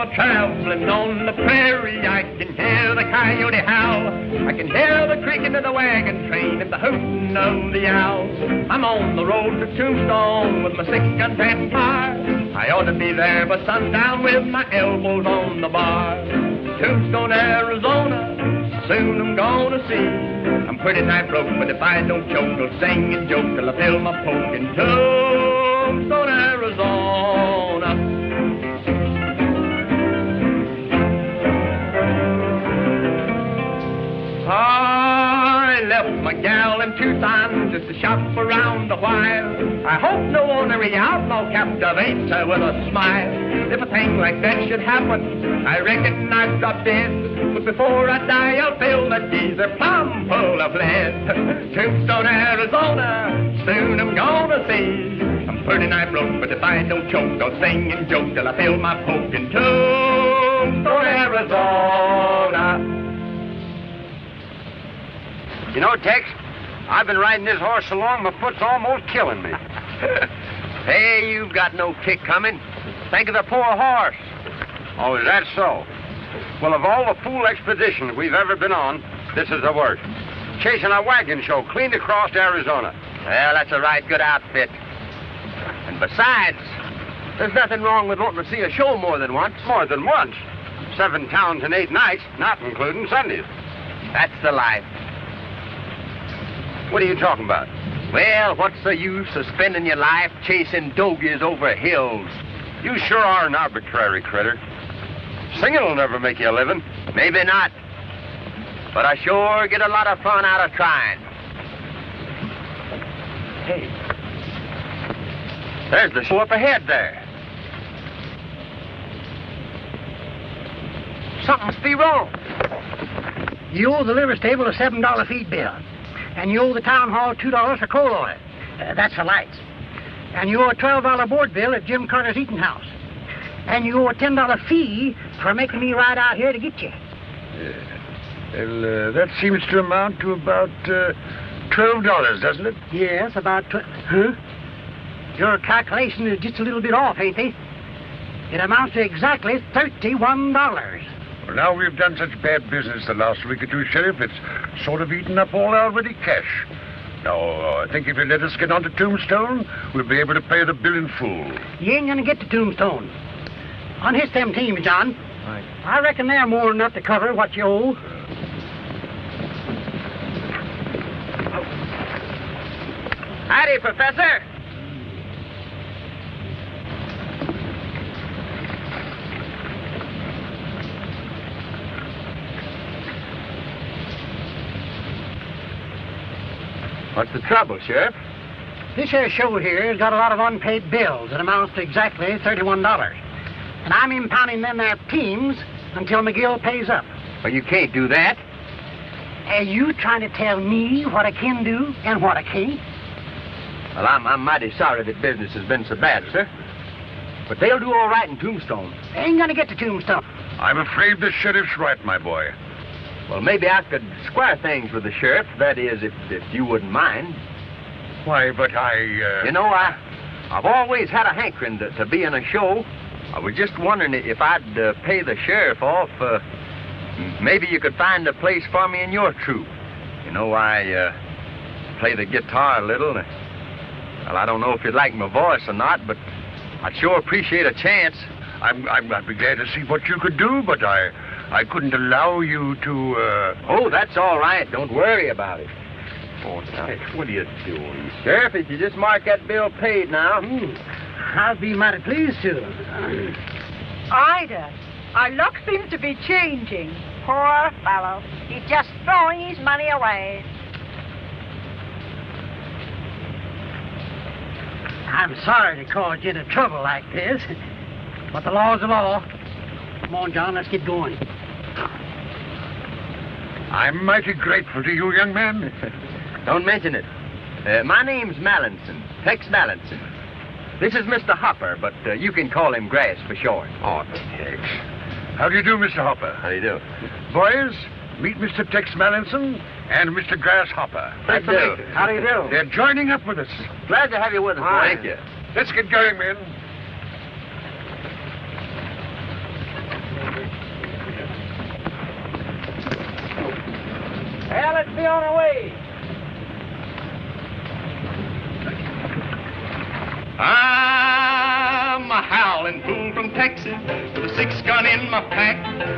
a traveling on the prairie, I can hear the coyote howl. I can hear the creaking of the wagon train and the hooting of the owl. I'm on the road to Tombstone with my 6-gun pan fire. I ought to be there by sundown with my elbows on the bar. Tombstone, Arizona, soon I'm gonna see. I'm pretty nigh broke, but if I don't choke, I'll sing and joke till I fill my poke in Tombstone, Arizona. I left my gal in Tucson just to shop around a while. I hope no ornery outlaw captivates her with a smile. If a thing like that should happen, I reckon I'd drop dead. But before I die, I'll fill that geezer plumb full of lead. Tombstone, Arizona, soon I'm gonna see. I'm pretty nigh broke, but if I don't choke, I'll sing and joke till I fill my poke in Tombstone, Arizona. You know, Tex, I've been riding this horse so long, my foot's almost killing me. Hey, you've got no kick coming. Think of the poor horse. Oh, is that so? Well, of all the fool expeditions we've ever been on, this is the worst. Chasing a wagon show clean across Arizona. Well, that's a right good outfit. And besides, there's nothing wrong with wanting to see a show more than once. More than once. 7 towns and 8 nights, not including Sundays. That's the life. What are you talking about? Well, what's the use of spending your life chasing dogies over hills? You sure are an arbitrary critter. Singing will never make you a living. Maybe not. But I sure get a lot of fun out of trying. Hey. There's the show up ahead there. Something must be wrong. You owe the liver stable a $7 feed bill. And you owe the town hall $2 for coal oil. That's the lights. And you owe a $12 board bill at Jim Carter's eating house. And you owe a $10 fee for making me ride out here to get you. Well, that seems to amount to about $12, doesn't it? Yes, about Huh? Your calculation is just a little bit off, ain't they? It amounts to exactly $31. Well, now we've done such bad business the last week or two, Sheriff, it's sort of eaten up all our ready cash. Now, I think if you let us get on to Tombstone, we'll be able to pay the bill in full. You ain't gonna get to Tombstone. Unhitch them teams, John. Right. I reckon they're more than enough to cover what you owe. Howdy, Professor. What's the trouble, Sheriff? This here show here has got a lot of unpaid bills that amounts to exactly $31. And I'm impounding them there teams until McGill pays up. Well, you can't do that. Are you trying to tell me what I can do and what I can't? Well, I'm mighty sorry that business has been so bad, sir. But they'll do all right in Tombstone. They ain't gonna get to Tombstone. I'm afraid the Sheriff's right, my boy. Well, maybe I could square things with the sheriff. That is, if you wouldn't mind. Why, but You know, I've always had a hankering to be in a show. I was just wondering if I'd pay the sheriff off. Maybe you could find a place for me in your troupe. You know, I play the guitar a little. Well, I don't know if you'd like my voice or not, but I'd sure appreciate a chance. I'd be glad to see what you could do, but I couldn't allow you to, Oh, that's all right. Don't worry about it. Oh, now, what are you doing? Sheriff, if you just mark that bill paid now. I'll be mighty pleased to. Ida, our luck seems to be changing. Poor fellow. He's just throwing his money away. I'm sorry to cause you into trouble like this, but the law's the law. Come on, John, let's get going. I'm mighty grateful to you, young man. Don't mention it. My name's Mallinson, Tex Mallinson. This is Mr. Hopper, but you can call him Grass for short. Oh, Tex. How do you do, Mr. Hopper? How do you do? Boys, meet Mr. Tex Mallinson and Mr. Grasshopper. How do you do? How do you do? They're joining up with us. Glad to have you with us, boy. Thank you. Let's get going, men. be on our way. I'm a howling fool from Texas with a 6-gun in my pack.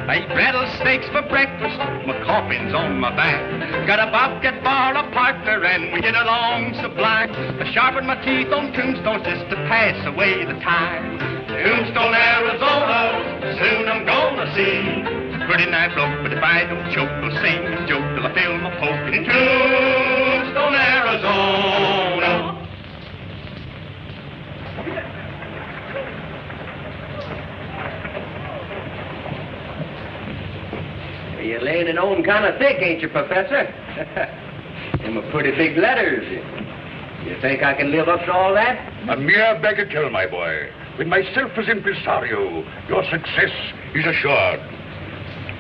I eat rattlesnakes for breakfast, my coffin's on my back. Got a bobcat bar, a partner, and we get along sublime. I sharpen my teeth on tombstones just to pass away the time. Tombstone, Arizona, soon I'm gonna see. Pretty nice bloke, but if I don't choke, I'll sing and joke till I feel my poke in Tombstone, Arizona. You're laying it on kind of thick, ain't you, Professor? Them are pretty big letters. You think I can live up to all that? A mere bagatelle, my boy. With myself as impresario, your success is assured.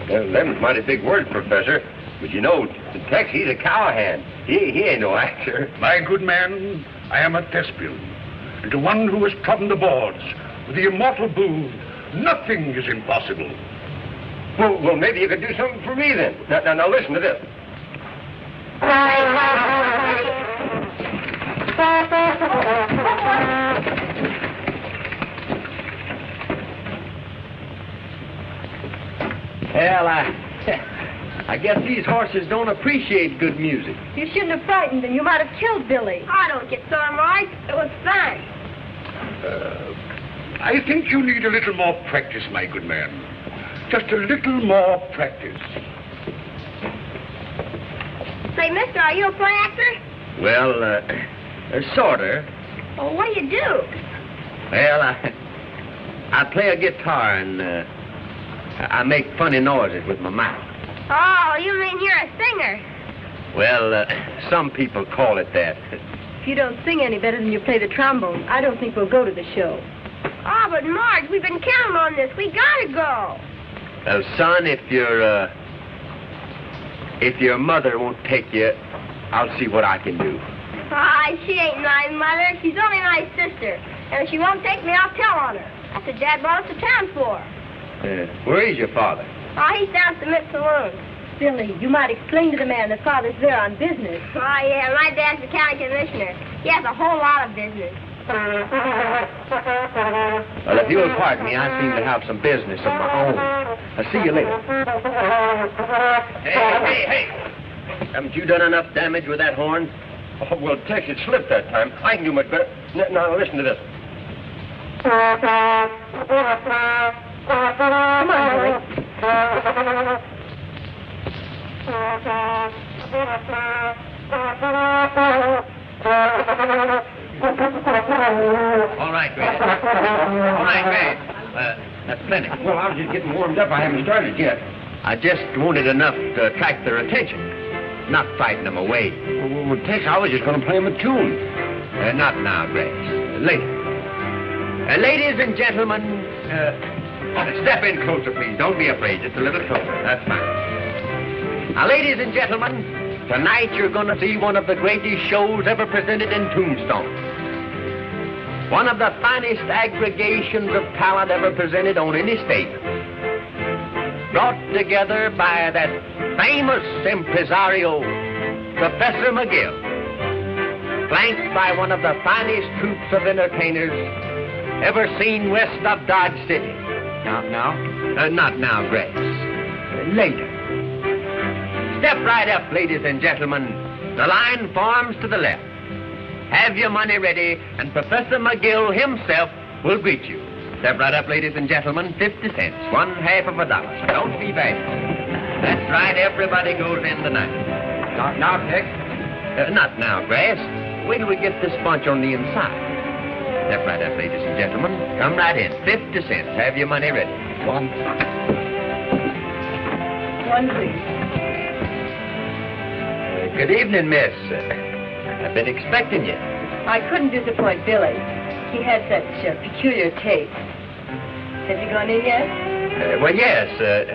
Well, them's mighty big words, Professor. But you know, Tex, he's a cowhand. He ain't no actor. My good man, I am a thespian. And to one who has trodden the boards with the immortal Boone, nothing is impossible. Well, maybe you could do something for me then. Now listen to this. Well, I guess these horses don't appreciate good music. You shouldn't have frightened them. You might have killed Billy. I don't get sore, Marge. It was fun. I think you need a little more practice, my good man. Just a little more practice. Say, mister, are you a play actor? Well, sorta. Oh, what do you do? Well, I play a guitar and I make funny noises with my mouth. Oh, you mean you're a singer? Well, some people call it that. If you don't sing any better than you play the trombone, I don't think we'll go to the show. Oh, but Marge, we've been counting on this. We gotta go. Well, son, if your mother won't take you, I'll see what I can do. She ain't my mother. She's only my sister. And if she won't take me, I'll tell on her. That's what Dad brought us to town for. Where is your father? He's down at the Mint Saloon. Billy, you might explain to the man that Father's there on business. Yeah, my dad's the county commissioner. He has a whole lot of business. Well, if you'll pardon me, I seem to have some business of my own. I'll see you later. Hey! Haven't you done enough damage with that horn? Oh, well, Tex, it slipped that time. I can do much better. Now, listen to this. Come on, Billy. All right, Grant. That's plenty. Well, I was just getting warmed up. I haven't started yet. I just wanted enough to attract their attention, not frighten them away. Well, Tex, I was just going to play them a tune. Not now, Grace. Later. Ladies and gentlemen, step in closer, please. Don't be afraid. Just a little closer. That's fine. Now, ladies and gentlemen, tonight you're going to see one of the greatest shows ever presented in Tombstone. One of the finest aggregations of talent ever presented on any stage. Brought together by that famous impresario, Professor McGill. Flanked by one of the finest troops of entertainers ever seen west of Dodge City. Not now, Grace. Later. Step right up, ladies and gentlemen. The line forms to the left. Have your money ready, and Professor McGill himself will greet you. Step right up, ladies and gentlemen. 50 cents, $1/2 of a dollar. Don't be bashful. That's right, everybody goes in tonight. Not now, Tex. Not now, Grace. Wait till we get this bunch on the inside. Step right up, ladies and gentlemen. Come right in. 50 cents. Have your money ready. One, please. Good evening, miss. I've been expecting you. I couldn't disappoint Billy. He has such peculiar taste. Has he gone in yet? Well, yes,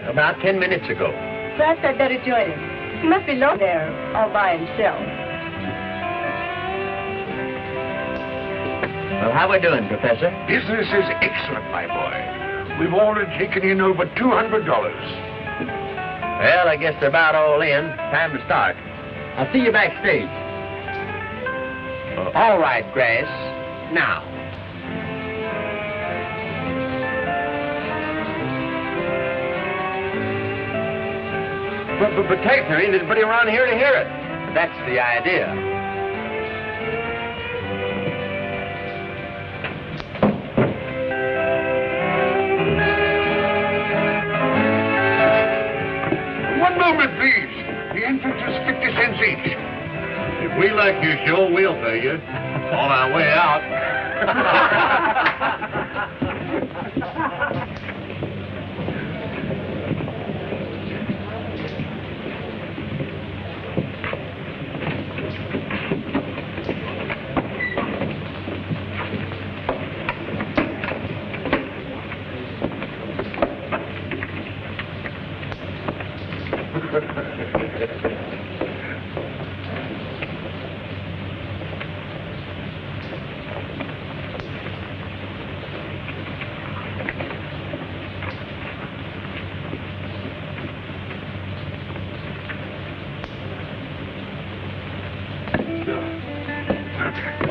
about 10 minutes ago. Perhaps I'd better join him. He must be low there all by himself. Well, how we doing, Professor? Business is excellent, my boy. We've already taken in over $200. Well, I guess they're about all in. Time to start. I'll see you backstage. All right, Grass. Now. But Tex, there ain't anybody around here to hear it. That's the idea. One moment, please. The entrance is 50 cents each. If we like your show, we'll pay you. On our way out.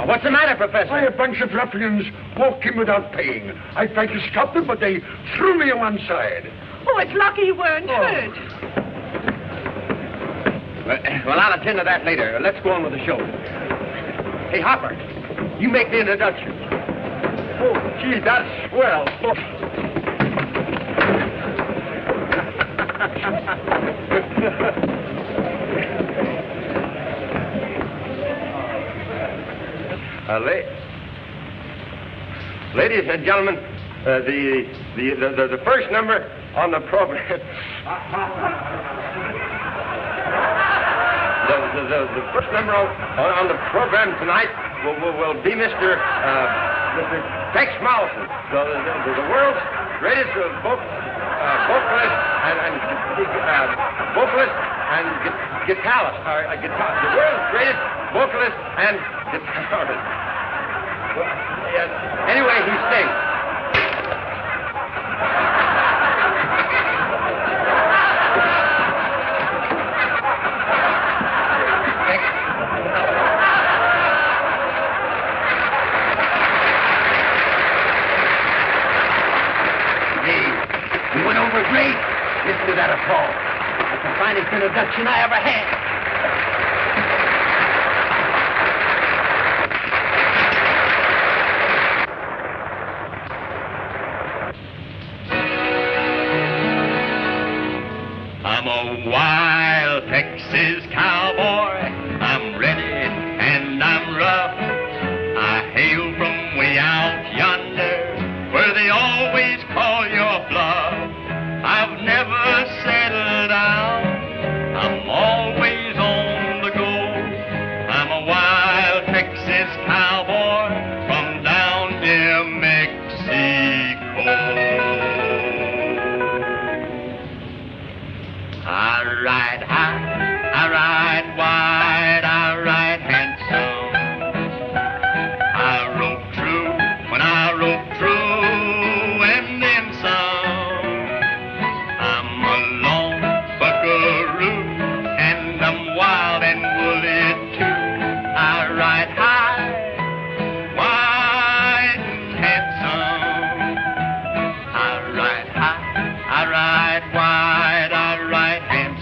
What's the matter, Professor? Why, a bunch of ruffians walked in without paying. I tried to stop them, but they threw me on one side. Oh, it's lucky you weren't hurt. Well, I'll attend to that later. Let's go on with the show. Hey, Hopper, you make the introduction. Oh, gee, that's swell. Ladies and gentlemen, the first number on the program. The first number on the program tonight will be Mr. Tex Mallison, the world's greatest vocalist and guitarist. The world's greatest vocalist and guitarist. Anyway, he sings. You went over great. Listen to that applause. That's the finest introduction I ever had. I'm a wild Texas cowboy. I'm ready and I'm rough. I hail from way out yonder, where they always call your bluff. I've never settled down. I'm always on the go. I'm a wild Texas cowboy from down near Mexico. I ride high, I ride wide, I ride handsome. I rope true when I rope true, and then some. I'm a lone buckaroo, and I'm wild and woolly too. I ride high, wide and handsome. I ride high, I ride wide, I ride handsome.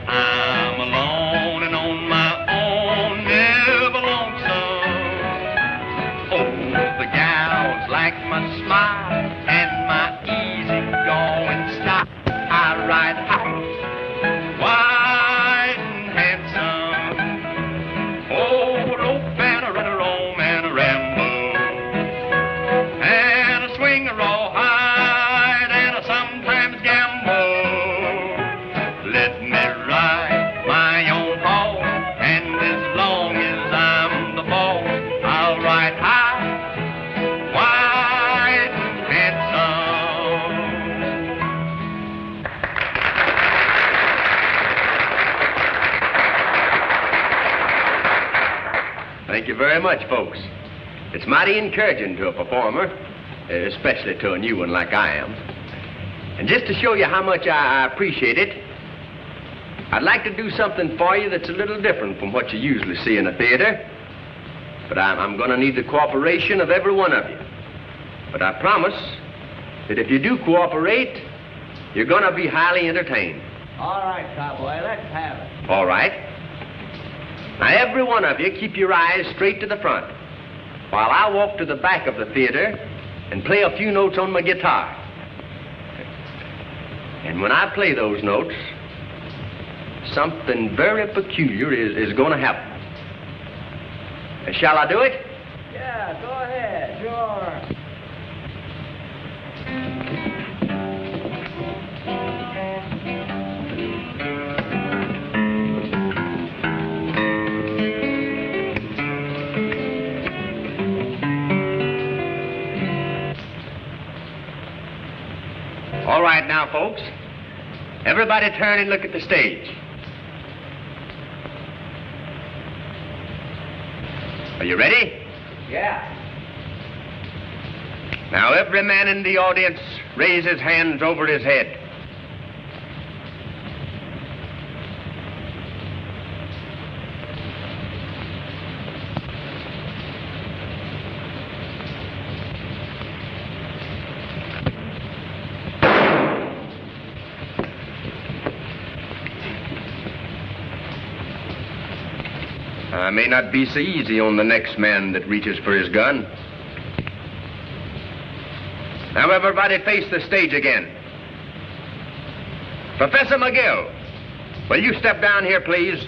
I'm alone and on my own, never lonesome. Oh, the gals like my smile and my easy-going style. I ride high, wide and handsome. Oh, a rope and a run a roam and a ramble, and a swing a rawhide and a sometimes gamble. Let me ride my own horse, and as long as I'm the boss, I'll ride high, wide and handsome. Thank you very much, folks. It's mighty encouraging to a performer, especially to a new one like I am. And just to show you how much I appreciate it, I'd like to do something for you that's a little different from what you usually see in a theater. But I'm going to need the cooperation of every one of you. But I promise that if you do cooperate, you're going to be highly entertained. All right, cowboy, let's have it. All right. Now, every one of you, keep your eyes straight to the front while I walk to the back of the theater and play a few notes on my guitar. And when I play those notes, something very peculiar is going to happen. Shall I do it? Yeah, go ahead. Sure. All right now, folks. Everybody turn and look at the stage. Are you ready? Yeah. Now, every man in the audience raise his hands over his head. I may not be so easy on the next man that reaches for his gun. Now, everybody face the stage again. Professor McGill, will you step down here, please?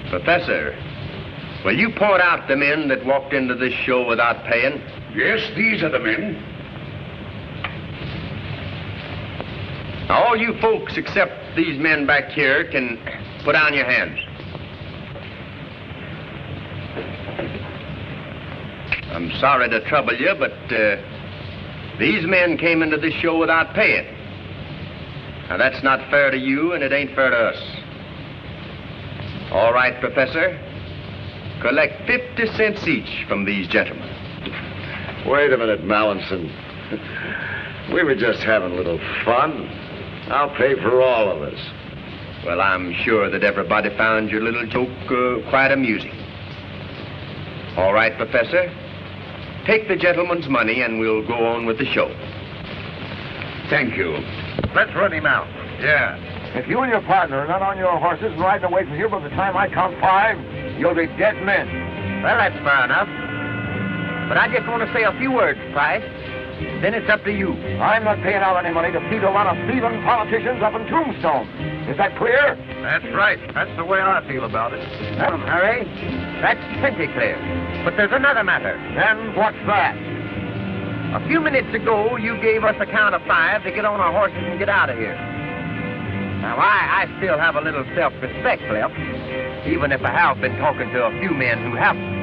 Professor, will you point out the men that walked into this show without paying? Yes, these are the men. Now, all you folks except these men back here can put down your hands. I'm sorry to trouble you, but these men came into this show without paying. Now, that's not fair to you, and it ain't fair to us. All right, Professor. Collect 50 cents each from these gentlemen. Wait a minute, Mallinson. We were just having a little fun. I'll pay for all of us. Well, I'm sure that everybody found your little joke quite amusing. All right, Professor. Take the gentleman's money and we'll go on with the show. Thank you. Let's run him out. Yeah. If you and your partner are not on your horses and riding away from here by the time I count 5, you'll be dead men. Well, that's fair enough. But I just want to say a few words, Price. Then it's up to you. I'm not paying out any money to feed a lot of thieving politicians up in Tombstone. Is that clear? That's right. That's the way I feel about it. Harry, that's plenty clear. But there's another matter. And what's that? A few minutes ago, you gave us a count of 5 to get on our horses and get out of here. Now, I still have a little self-respect left, even if I have been talking to a few men who haven't.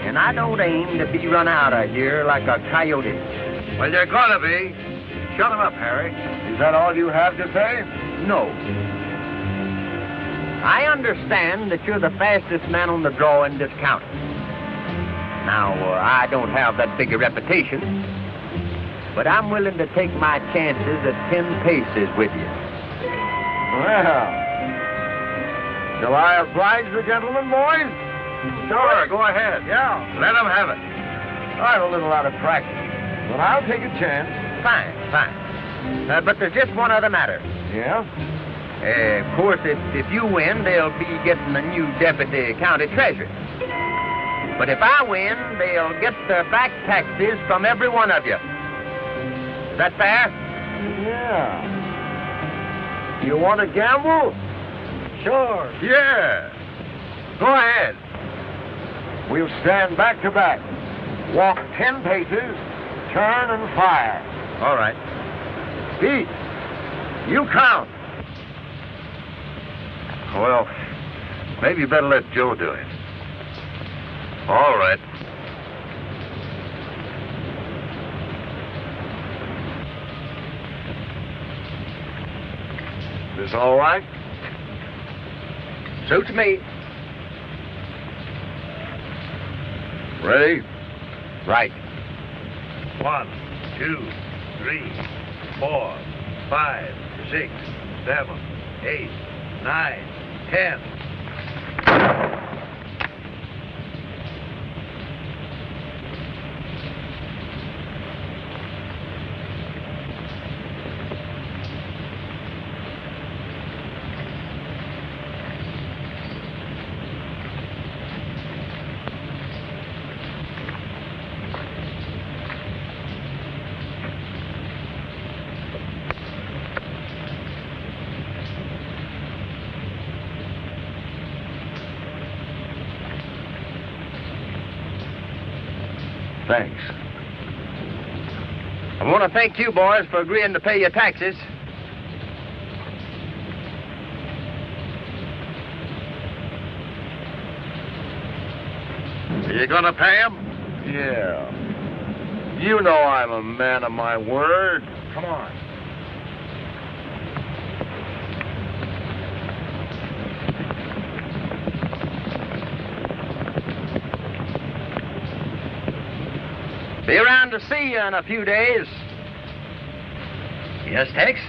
And I don't aim to be run out of here like a coyote. Well, you're gonna be. Shut him up, Harry. Is that all you have to say? No. I understand that you're the fastest man on the draw in this county. Now, I don't have that big a reputation, but I'm willing to take my chances at 10 paces with you. Well, shall I oblige the gentleman, boys? Sure, go ahead. Yeah. Let them have it. I'm a little out of practice, but I'll take a chance. Fine. But there's just one other matter. Yeah? Of course, if you win, they'll be getting a new deputy county treasurer. But if I win, they'll get the back taxes from every one of you. Is that fair? Yeah. You want to gamble? Sure. Yeah. Go ahead. We'll stand back to back. Walk 10 paces, turn and fire. All right. Pete, you count. Well, maybe you better let Joe do it. All right. This all right? Suits me. Ready? Right. 1, 2, 3, 4, 5, 6, 7, 8, 9, 10. Thanks. I want to thank you boys for agreeing to pay your taxes. Are you gonna pay him? Yeah. You know I'm a man of my word. Come on. Be around to see you in a few days. Yes, Tex.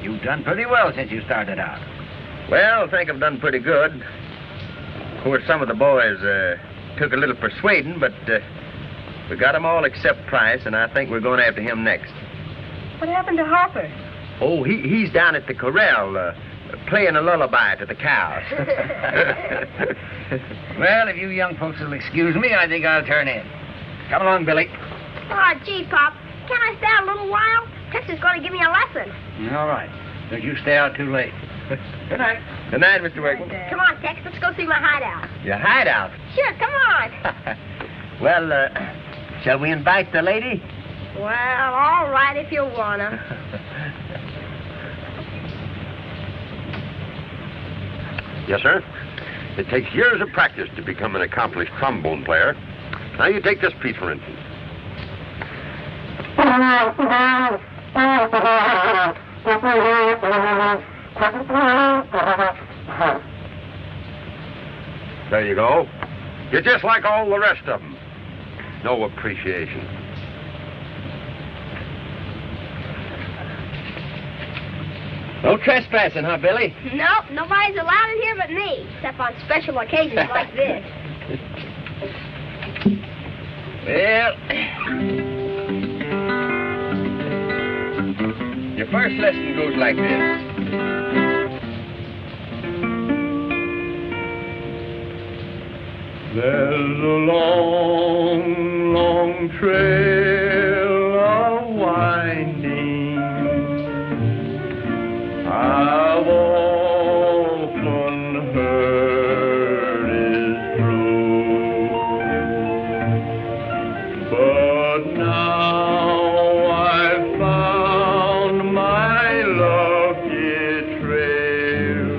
You've done pretty well since you started out. Well, I think I've done pretty good. Of course, some of the boys took a little persuading, but we got them all except Price, and I think we're going after him next. What happened to Harper? Oh, he's down at the corral playing a lullaby to the cows. Well, if you young folks will excuse me, I think I'll turn in. Come along, Billy. Oh, gee, Pop. Can't I stay out a little while? Tex is going to give me a lesson. All right. Don't you stay out too late. Good night. Good night, Mr. Wakeman. Come on, Tex. Let's go see my hideout. Your hideout? Sure, come on. Well, shall we invite the lady? Well, all right if you wanna. Yes, sir. It takes years of practice to become an accomplished trombone player. Now you take this piece, for instance. There you go. You're just like all the rest of them. No appreciation. No trespassing, huh, Billy? Nope, nobody's allowed in here but me, except on special occasions like this. Well, your first lesson goes like this. There's a long, long trail of winding I've often heard is true, but now I've found my lucky trail.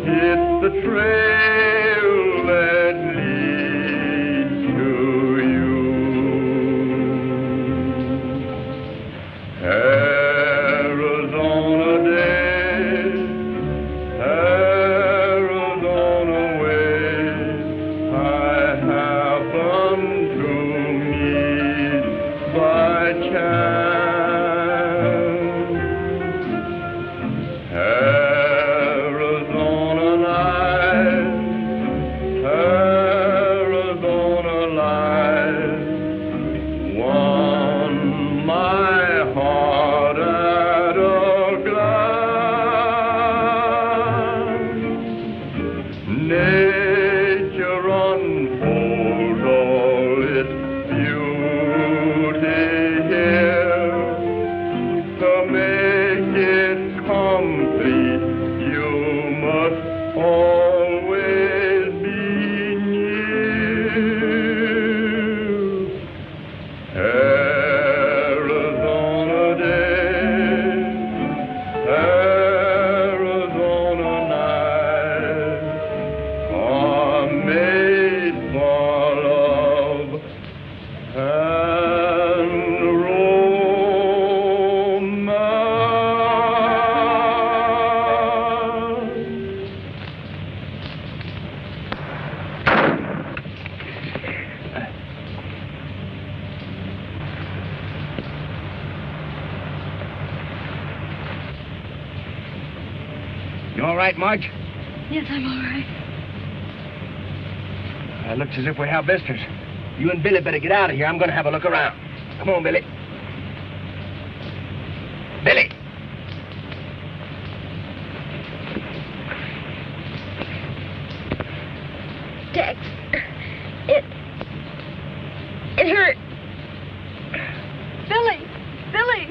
It's the trail that leads to you. Arizona days, Arizona ways, I happen to meet by chance. Arizona nights, You all right, Marge? Yes, I'm all right. It looks as if we have visitors. You and Billy better get out of here. I'm going to have a look around. Come on, Billy. Billy! Tex, it hurt. Billy! Billy!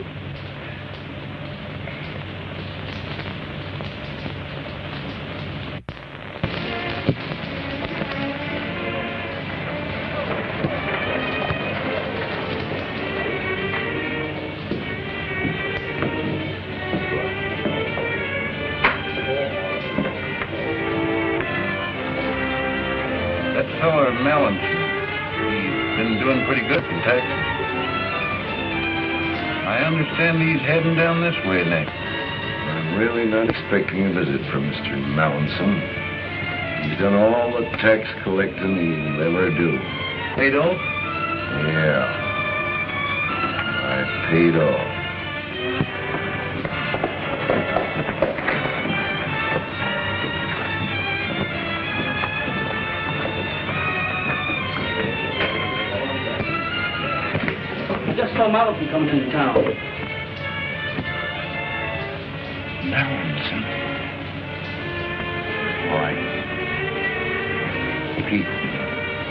That fellow Mellon, he's been doing pretty good in Texas. I understand he's heading down this way next. I'm really not expecting a visit from Mr. Mallinson. He's done all the tax collecting he'll ever do. Paid off? Yeah. I paid off. Just saw Mallinson coming into town. Mallinson? All right. Pete,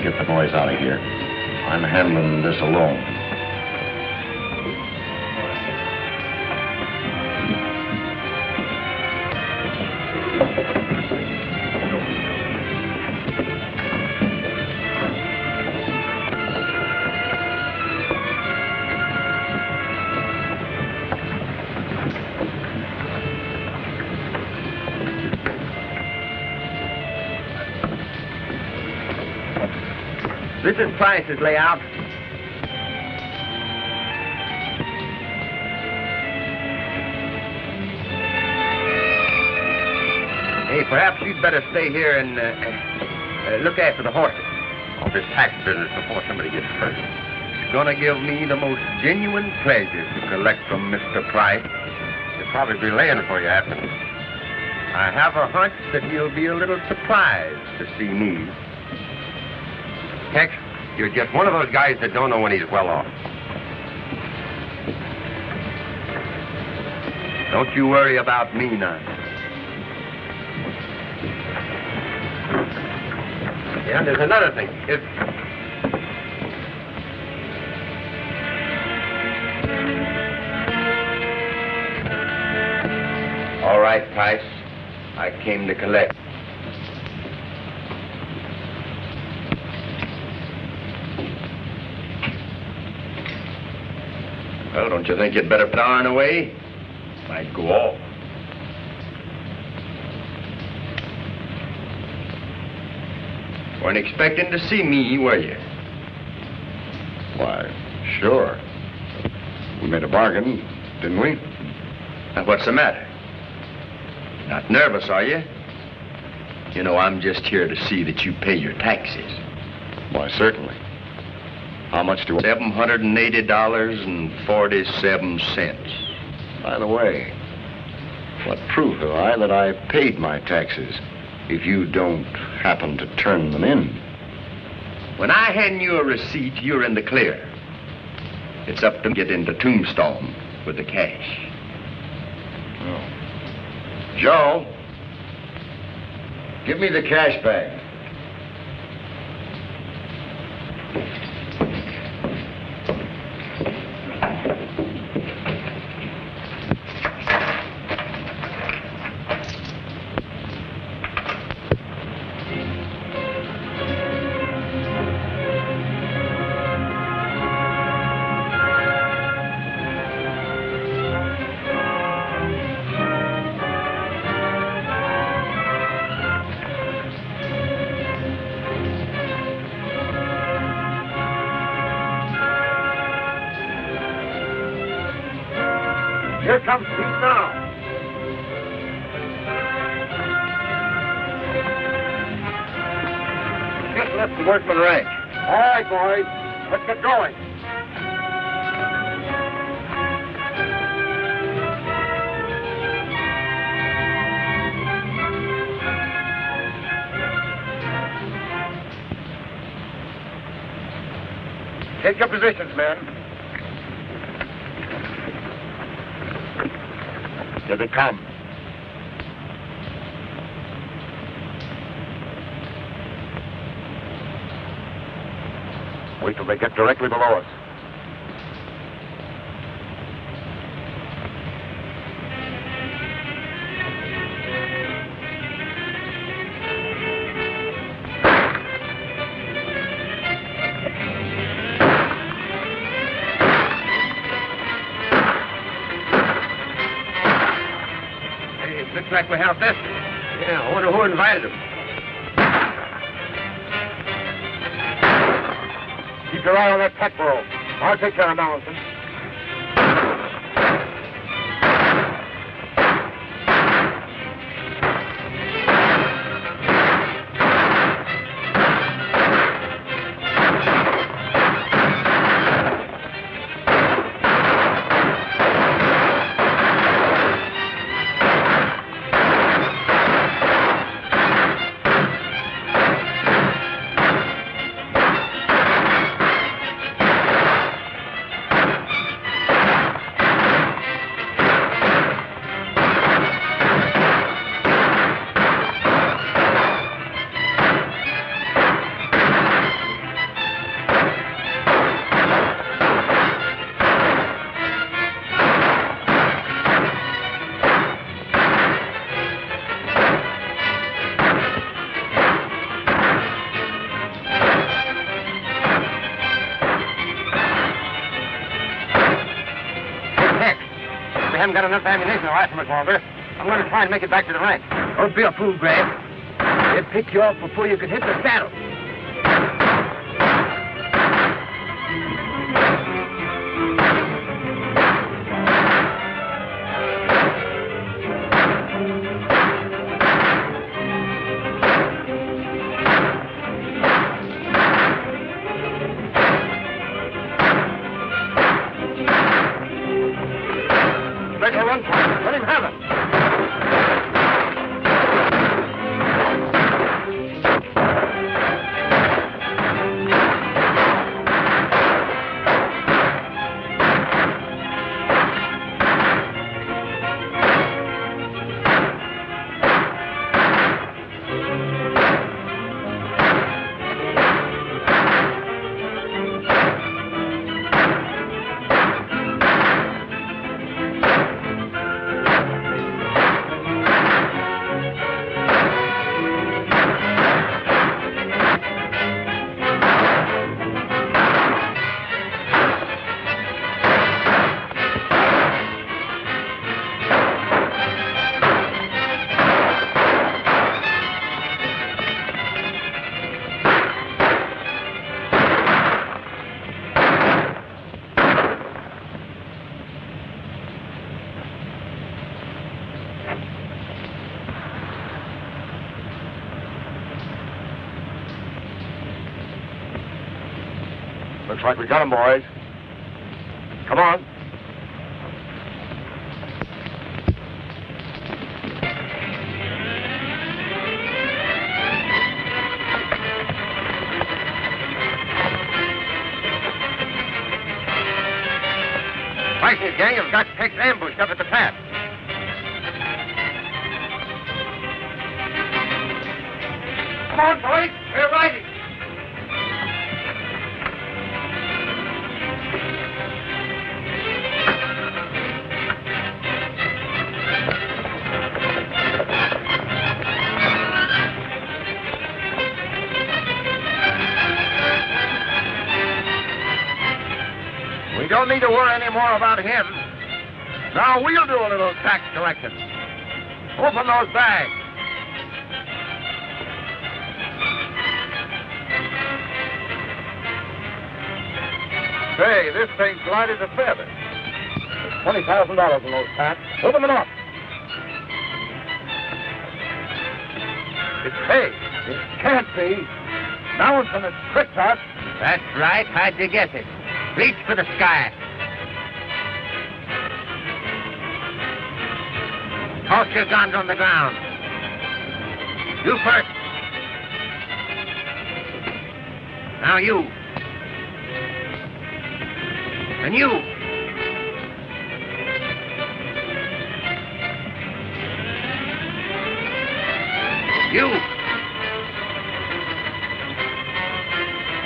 get the boys out of here. I'm handling this alone. This is Price's layout. Hey, perhaps you'd better stay here and look after the horses. All this tax business before somebody gets hurt. It's gonna give me the most genuine pleasure to collect from Mr. Price. He'll probably be laying for you after. I have a hunch that he'll be a little surprised to see me. Tex, you're just one of those guys that don't know when he's well off. Don't you worry about me now. Yeah, there's another thing. All right, Price. I came to collect. Well, don't you think you'd better darn away? Might go off. Weren't expecting to see me, were you? Why, sure. We made a bargain, didn't we? Now, what's the matter? Not nervous, are you? You know, I'm just here to see that you pay your taxes. Why, certainly. How much do I... $780.47. By the way, what proof have I that I paid my taxes if you don't happen to turn them in? When I hand you a receipt, you're in the clear. It's up to get into Tombstone with the cash. Oh. Joe, give me the cash bag. Here comes Pete now. Just left the Workman Ranch. All right, boys. Let's get going. Take your positions, men. Here they come. Wait till they get directly below us. Looks like we have this. Yeah, I wonder who invited them. Keep your eye on that pack roll. I'll take care of Mallinson. We haven't got enough ammunition to last much longer. I'm going to try and make it back to the rank. Don't be a fool, Grant. They'll pick you off before you can hit the saddle. Make a run for it. Let him have it. Looks like we got him, boys. Come on. Vikings gang have got Tex ambushed up at the pass. Come on, boys. We're riding. We don't need to worry any more about him. Now we'll do a little tax collection. Open those bags. Say, this thing's light as a feather. There's $20,000 in those packs. Open them up. It can't be. Mallinson has tricked us. That's right. How'd you guess it? Reach for the sky. Toss your guns on the ground. You first. Now you. And you. You.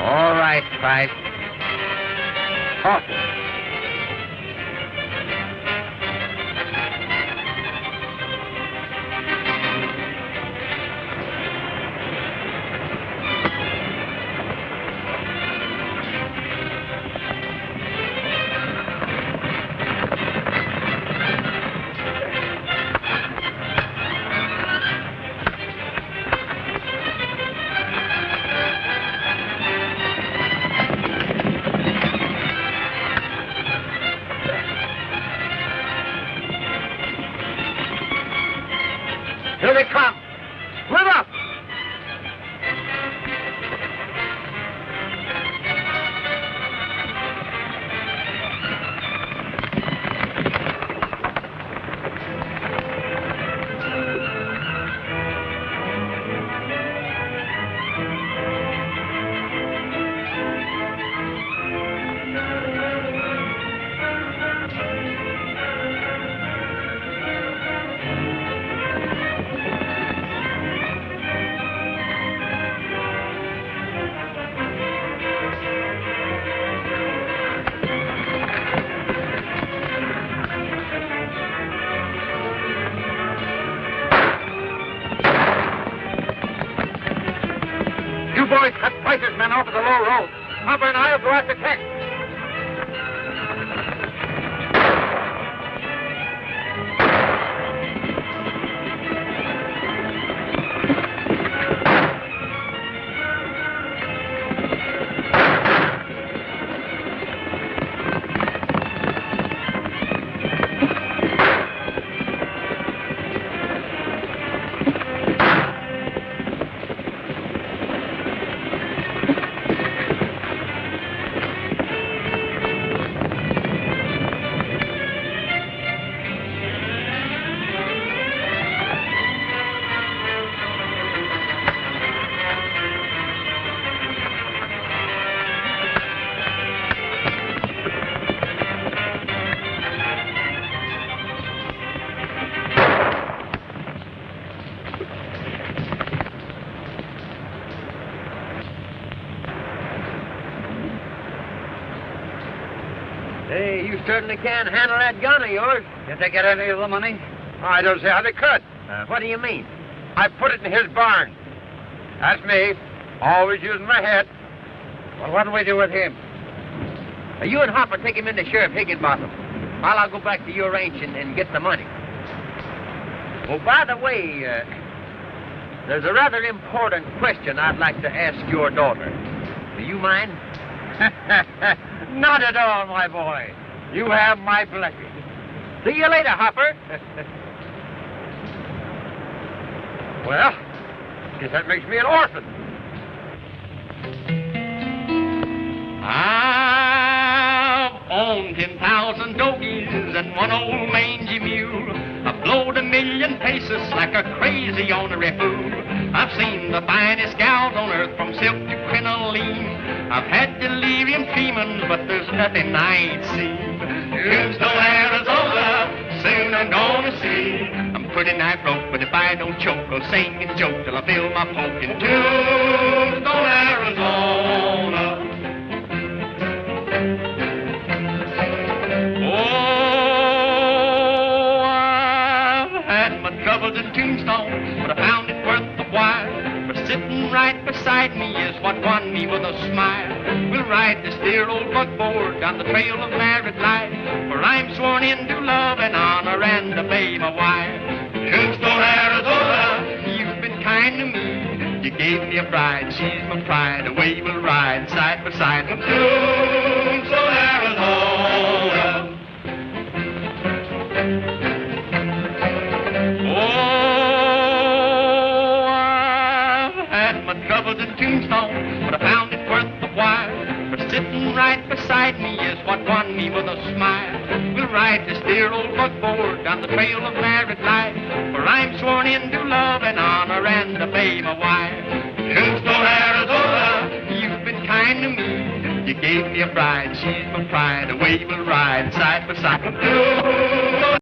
All right, Price. Toss it. Here they come. Split up. You boys cut Price's men off at the low road. Hopper and I will go after Tex. Hey, you certainly can handle that gun of yours. Did they get any of the money? I don't see how they could. What do you mean? I put it in his barn. That's me. Always using my head. Well, what'll we do with him? You and Hopper take him into Sheriff Higginbotham, while I'll go back to your ranch and get the money. Oh, by the way, there's a rather important question I'd like to ask your daughter. Do you mind? Not at all, my boy. You have my blessing. See you later, Hopper. Well, guess that makes me an orphan. I've owned 10,000 dogies and one old mangy mule. I've blowed 1,000,000 pesos like a crazy ornery fool. I've seen the finest gals on earth from silk to crinoline. I've had delirium tremens, but there's nothing I ain't seen. Tombstone, Arizona, soon I'm gonna see. I'm pretty nigh broke, but if I don't choke, I'll sing and joke till I feel my poke in Tombstone, Arizona. Oh, I've had my troubles in Tombstone, but I found it worth the while. For sitting right beside me is what won me with a smile. We'll ride this dear old buckboard down the trail of married life, for I'm sworn into love and honor and obey my wife. Tombstone, Arizona, you've been kind to me. You gave me a bride, she's my pride. Away we'll ride side by side from Tombstone, Arizona. Oh, I've had my troubles in Tombstone, but I found it worth the while. For sitting right beside me is what won me with a smile. We'll ride this dear old buckboard down the trail of married life, for I'm sworn into love and honor and obey my wife. Tombstone, Arizona, you've been kind to me. You gave me a bride, she's my pride, away we'll ride side by side.